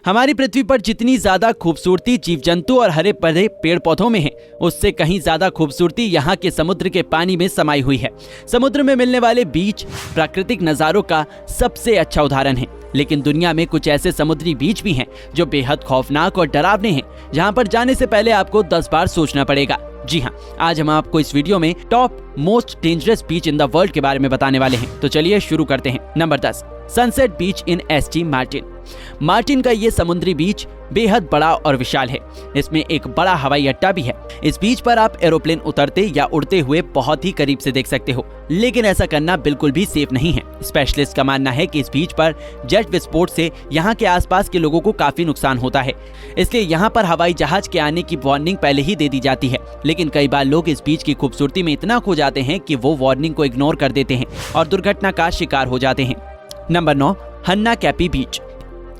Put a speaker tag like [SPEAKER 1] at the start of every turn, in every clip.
[SPEAKER 1] हमारी पृथ्वी पर जितनी ज्यादा खूबसूरती जीव जंतु और हरे भरे पेड़ पौधों में है, उससे कहीं ज्यादा खूबसूरती यहाँ के समुद्र के पानी में समाई हुई है। समुद्र में मिलने वाले बीच प्राकृतिक नजारों का सबसे अच्छा उदाहरण है। लेकिन दुनिया में कुछ ऐसे समुद्री बीच भी हैं जो बेहद खौफनाक और डरावने हैं, जहाँ पर जाने से पहले आपको 10 बार सोचना पड़ेगा। जी हाँ, आज हम आपको इस वीडियो में top most dangerous beach in the world के बारे में बताने वाले हैं। तो चलिए शुरू करते हैं। नंबर 10, सनसेट बीच इन एसटी मार्टिन। मार्टिन का ये समुद्री बीच बेहद बड़ा और विशाल है। इसमें एक बड़ा हवाई अड्डा भी है। इस बीच पर आप एरोप्लेन उतरते या उड़ते हुए बहुत ही करीब से देख सकते हो, लेकिन ऐसा करना बिल्कुल भी सेफ नहीं है। स्पेशलिस्ट का मानना है कि इस बीच पर जेट विस्फोट से यहाँ के आसपास के लोगों को काफी नुकसान होता है, इसलिए यहाँ पर हवाई जहाज के आने की वार्निंग पहले ही दे दी जाती है। लेकिन कई बार लोग इस बीच की खूबसूरती में इतना खो जाते हैं कि वो वार्निंग को इग्नोर कर देते हैं और दुर्घटना का शिकार हो जाते हैं। नंबर 9, हन्ना कैपी बीच।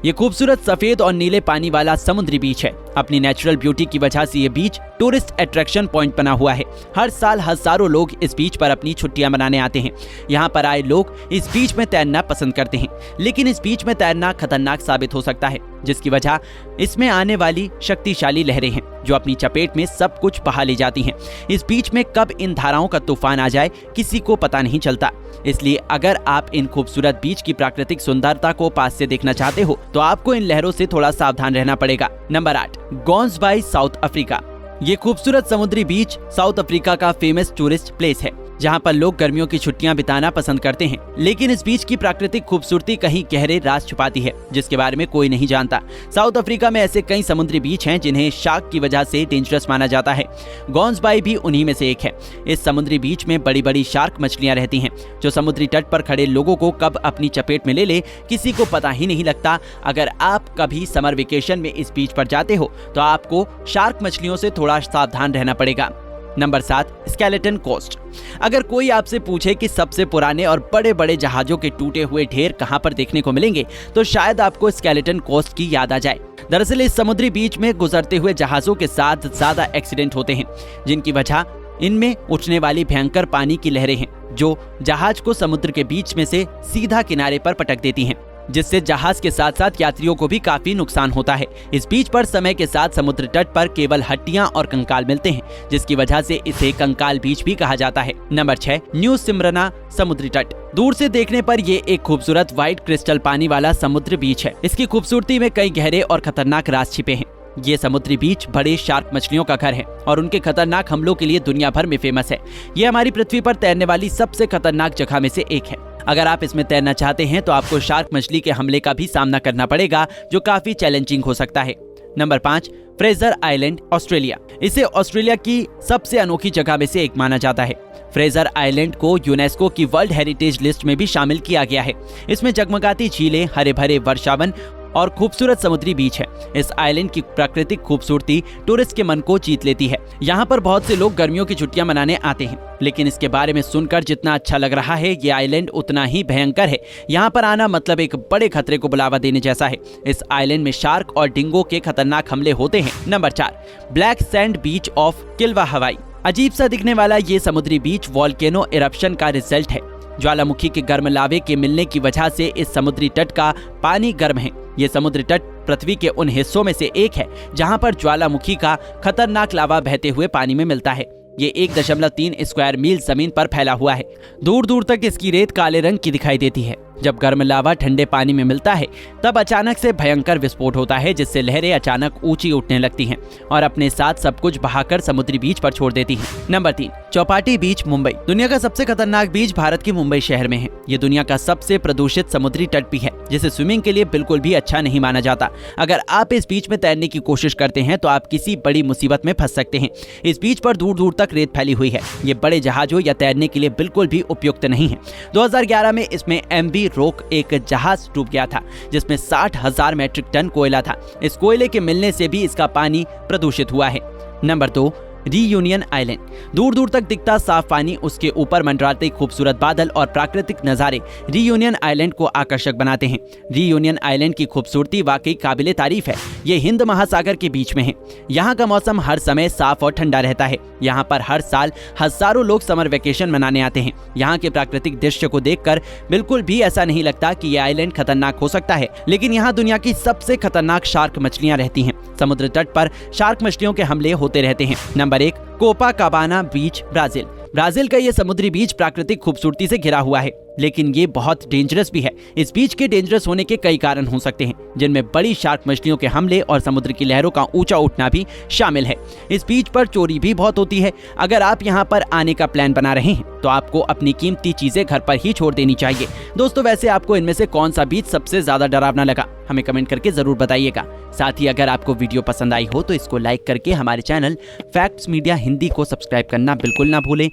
[SPEAKER 1] ये खूबसूरत सफेद और नीले पानी वाला समुद्री बीच है। अपनी नेचुरल ब्यूटी की वजह से ये बीच टूरिस्ट अट्रैक्शन पॉइंट बना हुआ है। हर साल हजारों लोग इस बीच पर अपनी छुट्टियां मनाने आते हैं। यहाँ पर आए लोग इस बीच में तैरना पसंद करते हैं, लेकिन इस बीच में तैरना खतरनाक साबित हो सकता है, जिसकी वजह इसमें आने वाली शक्तिशाली लहरें हैं जो अपनी चपेट में सब कुछ बहा ले जाती हैं। इस बीच में कब इन धाराओं का तूफान आ जाए किसी को पता नहीं चलता। इसलिए अगर आप इन खूबसूरत बीच की प्राकृतिक सुंदरता को पास से देखना चाहते हो तो आपको इन लहरों से थोड़ा सावधान रहना पड़ेगा। Number 8, Gansbaai South Africa. ये खूबसूरत समुद्री बीच साउथ अफ्रीका का फेमस टूरिस्ट प्लेस है, जहाँ पर लोग गर्मियों की छुट्टियां बिताना पसंद करते हैं। लेकिन इस बीच की प्राकृतिक खूबसूरती कहीं गहरे राज छुपाती है, जिसके बारे में कोई नहीं जानता। साउथ अफ्रीका में ऐसे कई समुद्री बीच हैं जिन्हें शार्क की वजह से डेंजरस माना जाता है। गॉन्स बाय भी उन्हीं में से एक है। इस समुद्री बीच में बड़ी बड़ी शार्क मछलियां रहती हैं, जो समुद्री तट पर खड़े लोगों को कब अपनी चपेट में ले ले किसी को पता ही नहीं लगता। अगर आप कभी समर वेकेशन में इस बीच पर जाते हो तो आपको शार्क मछलियों से थोड़ा सावधान रहना पड़ेगा। Number 7, skeleton coast. अगर कोई आपसे पूछे कि सबसे पुराने और बड़े बड़े जहाजों के टूटे हुए ढेर कहां पर देखने को मिलेंगे, तो शायद आपको स्केलेटन कोस्ट की याद आ जाए। दरअसल इस समुद्री बीच में गुजरते हुए जहाजों के साथ ज्यादा एक्सीडेंट होते हैं, जिनकी वजह इनमें उठने वाली भयंकर पानी की लहरें हैं, जो जहाज को समुद्र के बीच में से सीधा किनारे पर पटक देती हैं, जिससे जहाज के साथ साथ यात्रियों को भी काफी नुकसान होता है। इस बीच पर समय के साथ समुद्र तट पर केवल हड्डियां और कंकाल मिलते हैं, जिसकी वजह से इसे कंकाल बीच भी कहा जाता है। नंबर 6, न्यू स्मिर्ना समुद्री तट। दूर से देखने पर ये एक खूबसूरत व्हाइट क्रिस्टल पानी वाला समुद्र बीच है। इसकी खूबसूरती में कई गहरे और खतरनाक राज छिपे हैं। ये समुद्री बीच बड़े शार्क मछलियों का घर है और उनके खतरनाक हमलों के लिए दुनिया भर में फेमस है। ये हमारी पृथ्वी पर तैरने वाली सबसे खतरनाक जगह में से एक है। अगर आप इसमें तैरना चाहते हैं तो आपको शार्क मछली के हमले का भी सामना करना पड़ेगा, जो काफी चैलेंजिंग हो सकता है। Number 5, Fraser island Australia. इसे ऑस्ट्रेलिया की सबसे अनोखी जगह में से एक माना जाता है। फ्रेजर आइलैंड को यूनेस्को की वर्ल्ड हेरिटेज लिस्ट में भी शामिल किया गया है। इसमें जगमगाती झीलें, हरे भरे वर्षावन और खूबसूरत समुद्री बीच है। इस आइलैंड की प्राकृतिक खूबसूरती टूरिस्ट के मन को जीत लेती है। यहाँ पर बहुत से लोग गर्मियों की छुट्टियां मनाने आते हैं, लेकिन इसके बारे में सुनकर जितना अच्छा लग रहा है, ये आइलैंड उतना ही भयंकर है। यहाँ पर आना मतलब एक बड़े खतरे को बुलावा देने जैसा है। इस आइलैंड में शार्क और डिंगो के खतरनाक हमले होते हैं। Number 4, black sand beach of किल्वा हवाई। अजीब सा दिखने वाला ये समुद्री बीच वॉल्केनो इरप्शन का रिजल्ट है। ज्वालामुखी के गर्म लावे के मिलने की वजह से इस समुद्री तट का पानी गर्म है। ये समुद्री तट पृथ्वी के उन हिस्सों में से एक है जहां पर ज्वालामुखी का खतरनाक लावा बहते हुए पानी में मिलता है। ये 1.3 स्क्वायर मील जमीन पर फैला हुआ है। दूर दूर तक इसकी रेत काले रंग की दिखाई देती है। जब गर्म लावा ठंडे पानी में मिलता है तब अचानक से भयंकर विस्फोट होता है, जिससे लहरें अचानक ऊंची उठने लगती हैं और अपने साथ सब कुछ बहाकर समुद्री बीच पर छोड़ देती हैं। नंबर 3, चौपाटी बीच मुंबई। दुनिया का सबसे खतरनाक बीच भारत के मुंबई शहर में है। ये दुनिया का सबसे प्रदूषित समुद्री तट भी है, जिसे स्विमिंग के लिए बिल्कुल भी अच्छा नहीं माना जाता। अगर आप इस बीच में तैरने की कोशिश करते हैं तो आप किसी बड़ी मुसीबत में फंस सकते हैं। इस बीच पर दूर दूर तक रेत फैली हुई है। ये बड़े जहाजों या तैरने के लिए बिल्कुल भी उपयुक्त नहीं है। 2011 में इसमें MV रोक एक जहाज डूब गया था, जिसमें 60,000 मीट्रिक टन कोयला था। इस कोयले के मिलने से भी इसका पानी प्रदूषित हुआ है। Number 2, reunion island. दूर दूर तक दिखता साफ पानी, उसके ऊपर मंडराते खूबसूरत बादल और प्राकृतिक नज़ारे रीयूनियन आइलैंड को आकर्षक बनाते हैं। रीयूनियन आइलैंड की खूबसूरती वाकई काबिले तारीफ है। ये हिंद महासागर के बीच में है। यहाँ का मौसम हर समय साफ और ठंडा रहता है। यहाँ पर हर साल हजारों लोग समर वेकेशन मनाने आते हैं। यहाँ के प्राकृतिक दृश्य को देखकर बिल्कुल भी ऐसा नहीं लगता कि ये आइलैंड खतरनाक हो सकता है, लेकिन यहाँ दुनिया की सबसे खतरनाक शार्क मछलियाँ रहती हैं। समुद्र तट पर शार्क मछलियों के हमले होते रहते हैं। नंबर 1, कोपाकाबाना बीच, ब्राजील। ब्राजील का ये समुद्री बीच प्राकृतिक खूबसूरती से घिरा हुआ है, लेकिन ये बहुत डेंजरस भी है। इस बीच के डेंजरस होने के कई कारण हो सकते हैं, जिनमें बड़ी शार्क मछलियों के हमले और समुद्र की लहरों का ऊंचा उठना भी शामिल है। इस बीच पर चोरी भी बहुत होती है। अगर आप यहाँ पर आने का प्लान बना रहे हैं तो आपको अपनी कीमती चीजें घर पर ही छोड़ देनी चाहिए। दोस्तों, वैसे आपको इनमें से कौन सा बीच सबसे ज्यादा डरावना लगा, हमें कमेंट करके जरूर बताइएगा। साथ ही अगर आपको वीडियो पसंद आई हो तो इसको लाइक करके हमारे चैनल फैक्ट्स मीडिया हिंदी को सब्सक्राइब करना बिल्कुल ना भूलें।